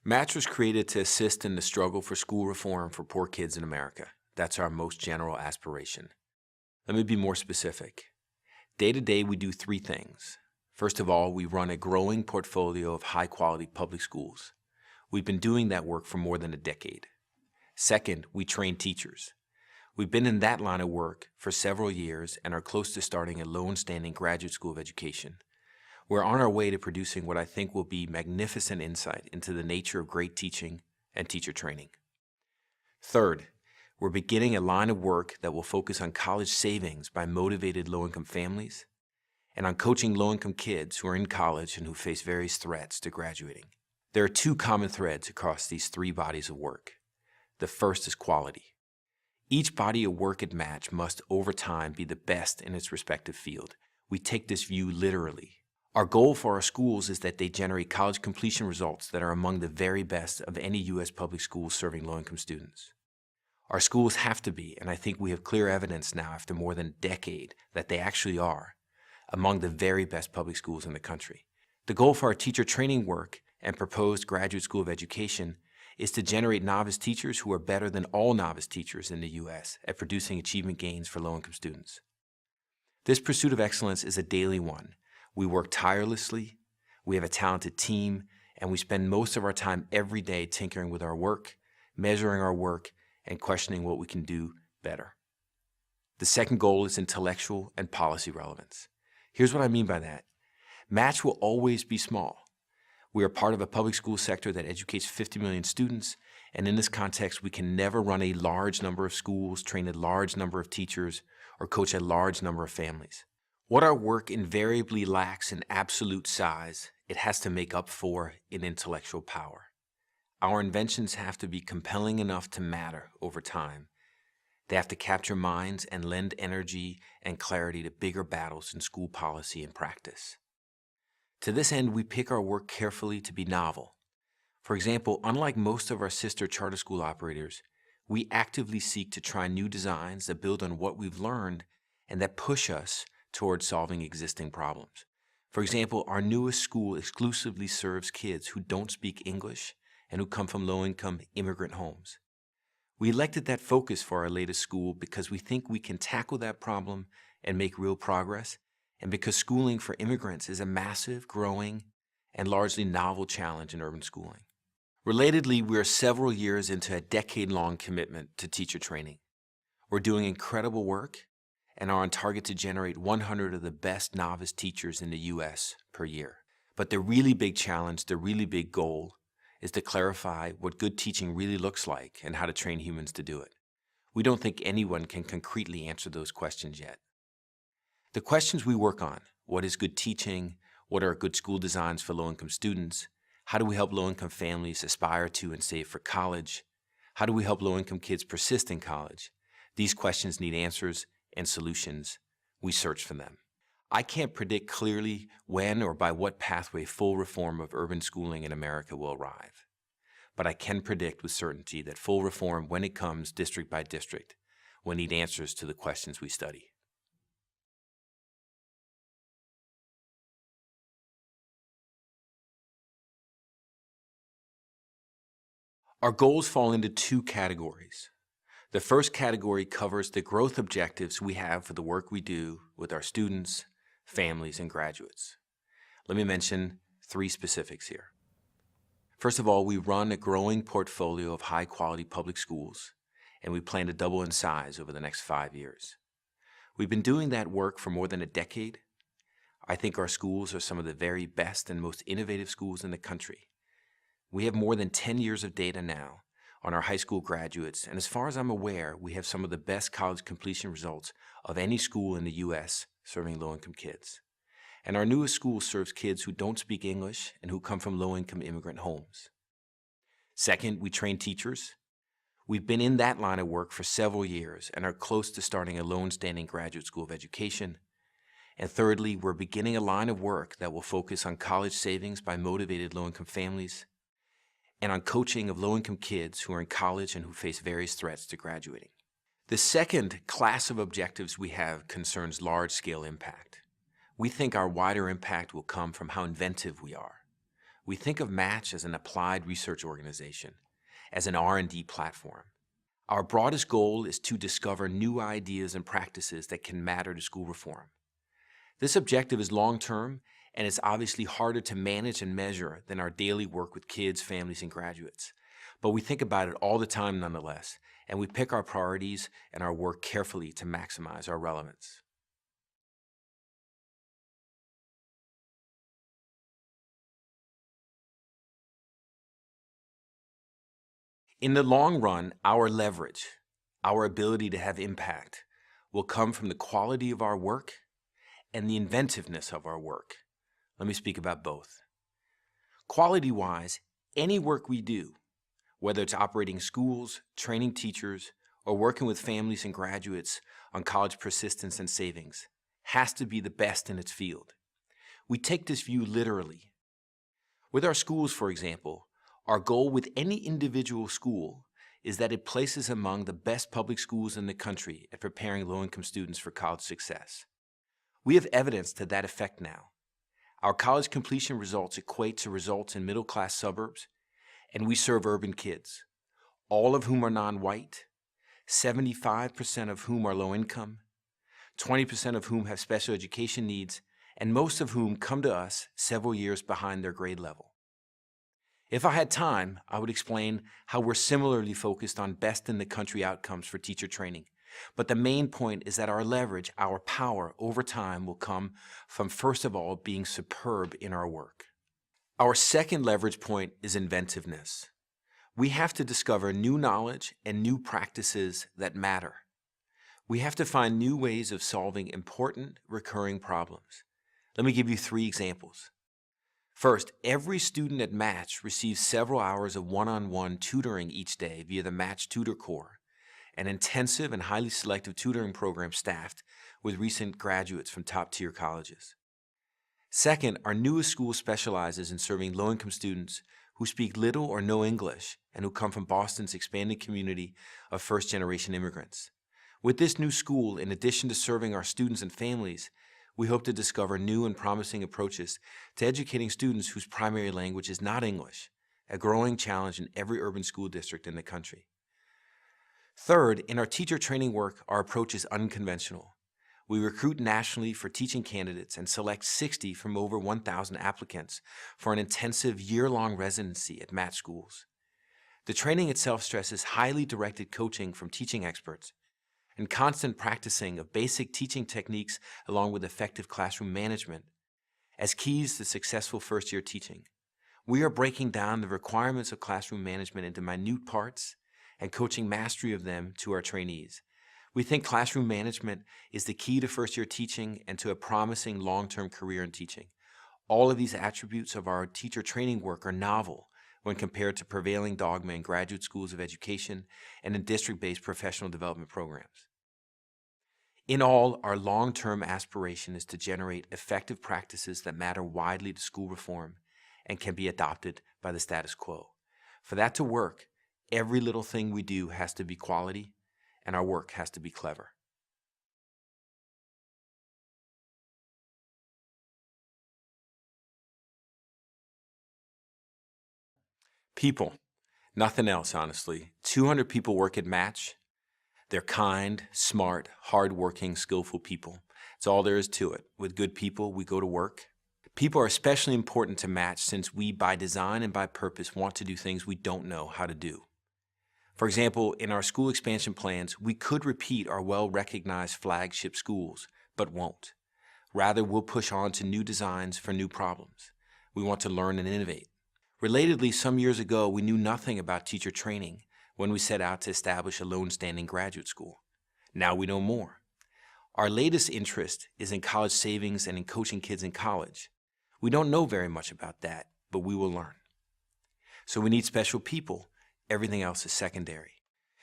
Match was created to assist in the struggle for school reform for poor kids in America. That's our most general aspiration. Let me be more specific. Day to day, we do three things. First of all, we run a growing portfolio of high-quality public schools. We've been doing that work for more than a decade. Second, we train teachers. We've been in that line of work for several years and are close to starting a long-standing graduate school of education. We're on our way to producing what I think will be magnificent insight into the nature of great teaching and teacher training. Third, we're beginning a line of work that will focus on college savings by motivated low-income families and on coaching low-income kids who are in college and who face various threats to graduating. There are two common threads across these three bodies of work. The first is quality. Each body of work at Match must, over time, be the best in its respective field. We take this view literally. Our goal for our schools is that they generate college completion results that are among the very best of any U.S. public schools serving low-income students. Our schools have to be, and I think we have clear evidence now after more than a decade that they actually are, among the very best public schools in the country. The goal for our teacher training work and proposed graduate school of education is to generate novice teachers who are better than all novice teachers in the U.S. at producing achievement gains for low-income students. This pursuit of excellence is a daily one. We work tirelessly, we have a talented team, and we spend most of our time every day tinkering with our work, measuring our work, and questioning what we can do better. The second goal is intellectual and policy relevance. Here's what I mean by that. Match will always be small. We are part of a public school sector that educates 50 million students, and in this context, we can never run a large number of schools, train a large number of teachers, or coach a large number of families. What our work invariably lacks in absolute size, it has to make up for in intellectual power. Our inventions have to be compelling enough to matter over time. They have to capture minds and lend energy and clarity to bigger battles in school policy and practice. To this end, we pick our work carefully to be novel. For example, unlike most of our sister charter school operators, we actively seek to try new designs that build on what we've learned and that push us towards solving existing problems. For example, our newest school exclusively serves kids who don't speak English and who come from low-income immigrant homes. We elected that focus for our latest school because we think we can tackle that problem and make real progress, and because schooling for immigrants is a massive, growing, and largely novel challenge in urban schooling. Relatedly, we are several years into a decade-long commitment to teacher training. We're doing incredible work and are on target to generate 100 of the best novice teachers in the U.S. per year. But the really big challenge, the really big goal, is to clarify what good teaching really looks like and how to train humans to do it. We don't think anyone can concretely answer those questions yet. The questions we work on, what is good teaching, what are good school designs for low-income students, how do we help low-income families aspire to and save for college, how do we help low-income kids persist in college, these questions need answers and solutions. We search for them. I can't predict clearly when or by what pathway full reform of urban schooling in America will arrive. But I can predict with certainty that full reform, when it comes district by district, will need answers to the questions we study. Our goals fall into two categories. The first category covers the growth objectives we have for the work we do with our students, families, and graduates. Let me mention three specifics here. First of all, we run a growing portfolio of high-quality public schools, and we plan to double in size over the next 5 years. We've been doing that work for more than a decade. I think our schools are some of the very best and most innovative schools in the country. We have more than 10 years of data now on our high school graduates, and as far as I'm aware, we have some of the best college completion results of any school in the U.S. serving low-income kids. And our newest school serves kids who don't speak English and who come from low-income immigrant homes. Second, we train teachers. We've been in that line of work for several years and are close to starting a long-standing graduate school of education. And thirdly, we're beginning a line of work that will focus on college savings by motivated low-income families, and on coaching of low-income kids who are in college and who face various threats to graduating. The second class of objectives we have concerns large-scale impact. We think our wider impact will come from how inventive we are. We think of Match as an applied research organization, as an R&D platform. Our broadest goal is to discover new ideas and practices that can matter to school reform. This objective is long-term, and it's obviously harder to manage and measure than our daily work with kids, families, and graduates. But we think about it all the time nonetheless, and we pick our priorities and our work carefully to maximize our relevance. In the long run, our leverage, our ability to have impact, will come from the quality of our work and the inventiveness of our work. Let me speak about both. Quality-wise, any work we do, whether it's operating schools, training teachers, or working with families and graduates on college persistence and savings, has to be the best in its field. We take this view literally. With our schools, for example, our goal with any individual school is that it places among the best public schools in the country at preparing low-income students for college success. We have evidence to that effect now. Our college completion results equate to results in middle-class suburbs, and we serve urban kids, all of whom are non-white, 75% of whom are low-income, 20% of whom have special education needs, and most of whom come to us several years behind their grade level. If I had time, I would explain how we're similarly focused on best-in-the-country outcomes for teacher training. But the main point is that our leverage, our power over time will come from, first of all, being superb in our work. Our second leverage point is inventiveness. We have to discover new knowledge and new practices that matter. We have to find new ways of solving important, recurring problems. Let me give you 3 examples. First, every student at Match receives several hours of one-on-one tutoring each day via the Match Tutor Corps, an intensive and highly selective tutoring program staffed with recent graduates from top-tier colleges. Second, our newest school specializes in serving low-income students who speak little or no English and who come from Boston's expanding community of first-generation immigrants. With this new school, in addition to serving our students and families, we hope to discover new and promising approaches to educating students whose primary language is not English, a growing challenge in every urban school district in the country. Third, in our teacher training work, our approach is unconventional. We recruit nationally for teaching candidates and select 60 from over 1,000 applicants for an intensive year-long residency at Match schools. The training itself stresses highly directed coaching from teaching experts and constant practicing of basic teaching techniques along with effective classroom management as keys to successful first-year teaching. We are breaking down the requirements of classroom management into minute parts and coaching mastery of them to our trainees. We think classroom management is the key to first-year teaching and to a promising long-term career in teaching. All of these attributes of our teacher training work are novel when compared to prevailing dogma in graduate schools of education and in district-based professional development programs. In all, our long-term aspiration is to generate effective practices that matter widely to school reform and can be adopted by the status quo. For that to work, every little thing we do has to be quality, and our work has to be clever. People. Nothing else, honestly. 200 people work at Match. They're kind, smart, hardworking, skillful people. That's all there is to it. With good people, we go to work. People are especially important to Match since we, by design and by purpose, want to do things we don't know how to do. For example, in our school expansion plans, we could repeat our well-recognized flagship schools, but won't. Rather, we'll push on to new designs for new problems. We want to learn and innovate. Relatedly, some years ago, we knew nothing about teacher training when we set out to establish a lone-standing graduate school. Now we know more. Our latest interest is in college savings and in coaching kids in college. We don't know very much about that, but we will learn. So we need special people. Everything else is secondary.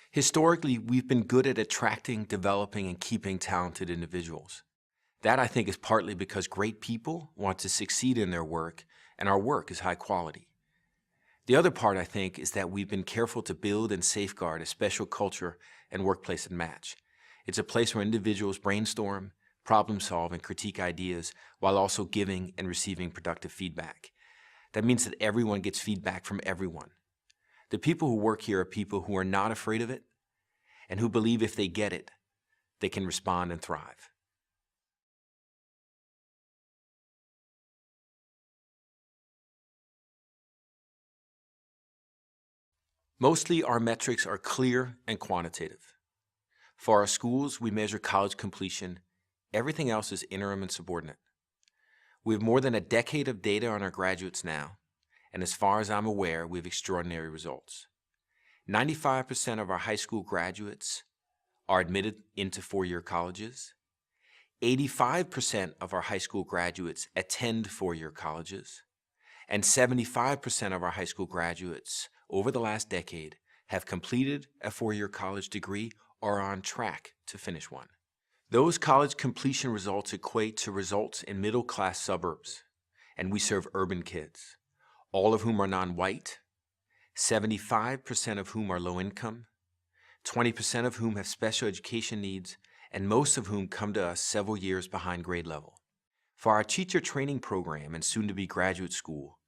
Historically, we've been good at attracting, developing, and keeping talented individuals. That, I think, is partly because great people want to succeed in their work, and our work is high quality. The other part, I think, is that we've been careful to build and safeguard a special culture and workplace at Match. It's a place where individuals brainstorm, problem solve, and critique ideas while also giving and receiving productive feedback. That means that everyone gets feedback from everyone. The people who work here are people who are not afraid of it and who believe if they get it, they can respond and thrive. Mostly, our metrics are clear and quantitative. For our schools, we measure college completion. Everything else is interim and subordinate. We have more than a decade of data on our graduates now, and as far as I'm aware, we have extraordinary results. 95% of our high school graduates are admitted into four-year colleges. 85% of our high school graduates attend four-year colleges. And 75% of our high school graduates over the last decade have completed a four-year college degree or are on track to finish one. Those college completion results equate to results in middle-class suburbs, and we serve urban kids, all of whom are non-white, 75% of whom are low-income, 20% of whom have special education needs, and most of whom come to us several years behind grade level. For our teacher training program and soon-to-be graduate school,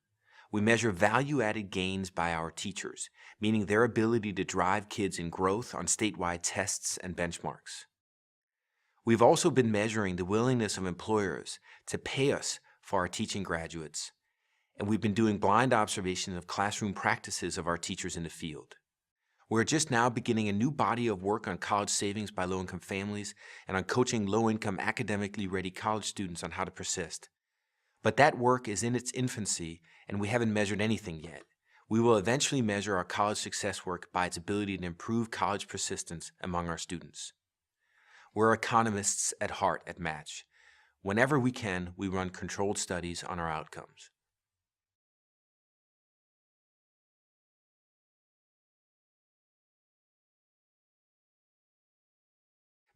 we measure value-added gains by our teachers, meaning their ability to drive kids in growth on statewide tests and benchmarks. We've also been measuring the willingness of employers to pay us for our teaching graduates, and we've been doing blind observation of classroom practices of our teachers in the field. We're just now beginning a new body of work on college savings by low-income families and on coaching low-income academically ready college students on how to persist. But that work is in its infancy, and we haven't measured anything yet. We will eventually measure our college success work by its ability to improve college persistence among our students. We're economists at heart at Match. Whenever we can, we run controlled studies on our outcomes.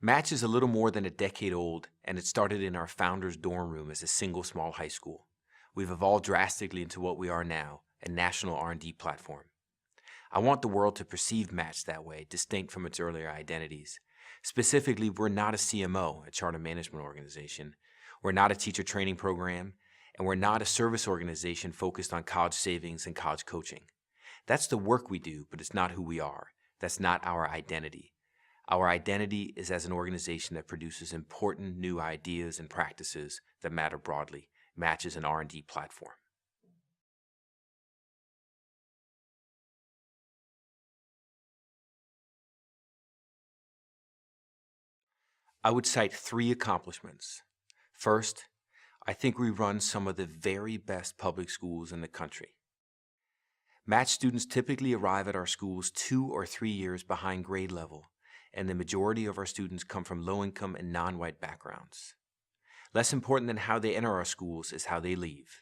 Match is a little more than a decade old, and it started in our founder's dorm room as a single small high school. We've evolved drastically into what we are now, a national R&D platform. I want the world to perceive Match that way, distinct from its earlier identities. Specifically, we're not a CMO, a charter management organization. We're not a teacher training program, and we're not a service organization focused on college savings and college coaching. That's the work we do, but it's not who we are. That's not our identity. Our identity is as an organization that produces important new ideas and practices that matter broadly. Match is an R&D platform. I would cite 3 accomplishments. First, I think we run some of the very best public schools in the country. Match students typically arrive at our schools 2 or 3 years behind grade level, and the majority of our students come from low-income and non-white backgrounds. Less important than how they enter our schools is how they leave.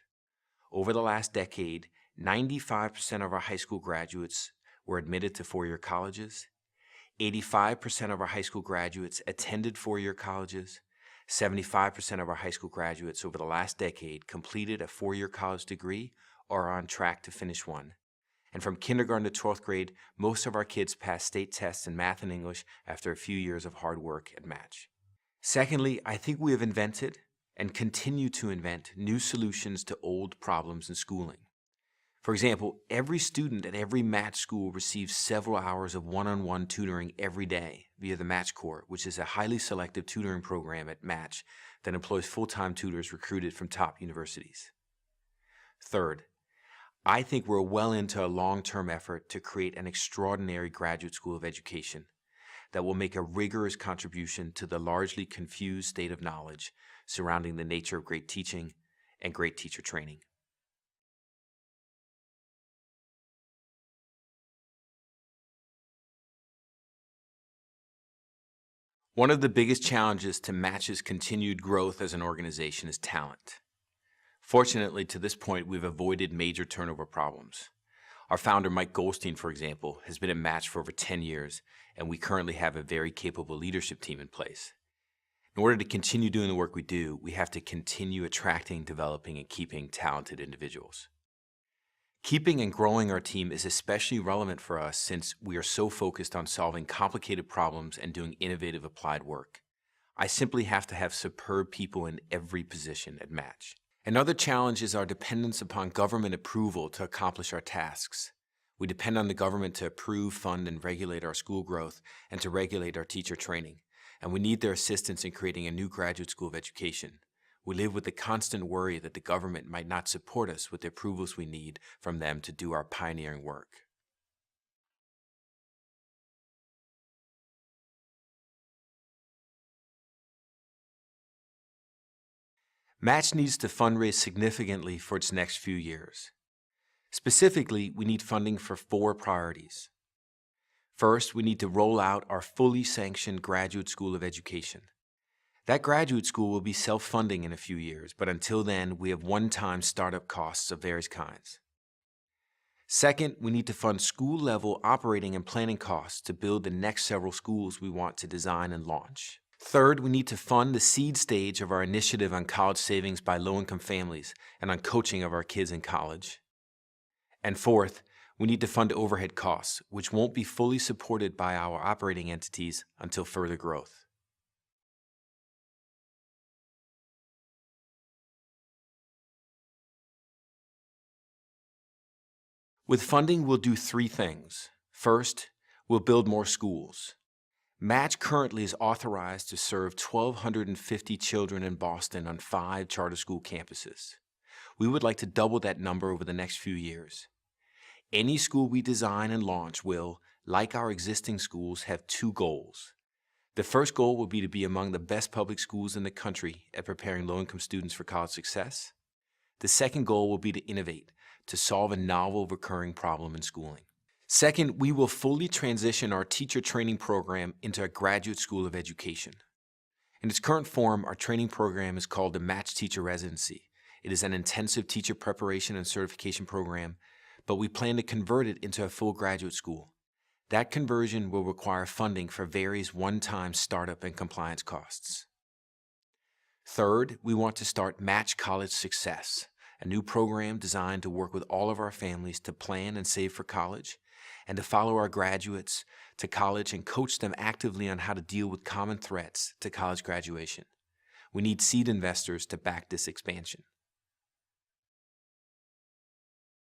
Over the last decade, 95% of our high school graduates were admitted to four-year colleges, 85% of our high school graduates attended four-year colleges, 75% of our high school graduates over the last decade completed a four-year college degree or are on track to finish one. And from kindergarten to 12th grade, most of our kids pass state tests in math and English after a few years of hard work at Match. Secondly, I think we have invented and continue to invent new solutions to old problems in schooling. For example, every student at every Match school receives several hours of one-on-one tutoring every day via the Match Corps, which is a highly selective tutoring program at Match that employs full-time tutors recruited from top universities. Third, I think we're well into a long-term effort to create an extraordinary graduate school of education that will make a rigorous contribution to the largely confused state of knowledge surrounding the nature of great teaching and great teacher training. One of the biggest challenges to Match's continued growth as an organization is talent. Fortunately, to this point, we've avoided major turnover problems. Our founder, Mike Goldstein, for example, has been at Match for over 10 years, and we currently have a very capable leadership team in place. In order to continue doing the work we do, we have to continue attracting, developing, and keeping talented individuals. Keeping and growing our team is especially relevant for us since we are so focused on solving complicated problems and doing innovative applied work. I simply have to have superb people in every position at Match. Another challenge is our dependence upon government approval to accomplish our tasks. We depend on the government to approve, fund, and regulate our school growth and to regulate our teacher training. And we need their assistance in creating a new graduate school of education. We live with the constant worry that the government might not support us with the approvals we need from them to do our pioneering work. Match needs to fundraise significantly for its next few years. Specifically, we need funding for 4 priorities. First, we need to roll out our fully sanctioned graduate school of education. That graduate school will be self-funding in a few years, but until then, we have one-time startup costs of various kinds. Second, we need to fund school-level operating and planning costs to build the next several schools we want to design and launch. Third, we need to fund the seed stage of our initiative on college savings by low-income families and on coaching of our kids in college. And fourth, we need to fund overhead costs, which won't be fully supported by our operating entities until further growth. With funding, we'll do 3 things. First, we'll build more schools. Match currently is authorized to serve 1,250 children in Boston on 5 charter school campuses. We would like to double that number over the next few years. Any school we design and launch will, like our existing schools, have 2 goals. The first goal will be to be among the best public schools in the country at preparing low-income students for college success. The second goal will be to innovate, to solve a novel recurring problem in schooling. Second, we will fully transition our teacher training program into a graduate school of education. In its current form, our training program is called the Match Teacher Residency. It is an intensive teacher preparation and certification program, but we plan to convert it into a full graduate school. That conversion will require funding for various one-time startup and compliance costs. Third, we want to start Match College Success, a new program designed to work with all of our families to plan and save for college, and to follow our graduates to college and coach them actively on how to deal with common threats to college graduation. We need seed investors to back this expansion.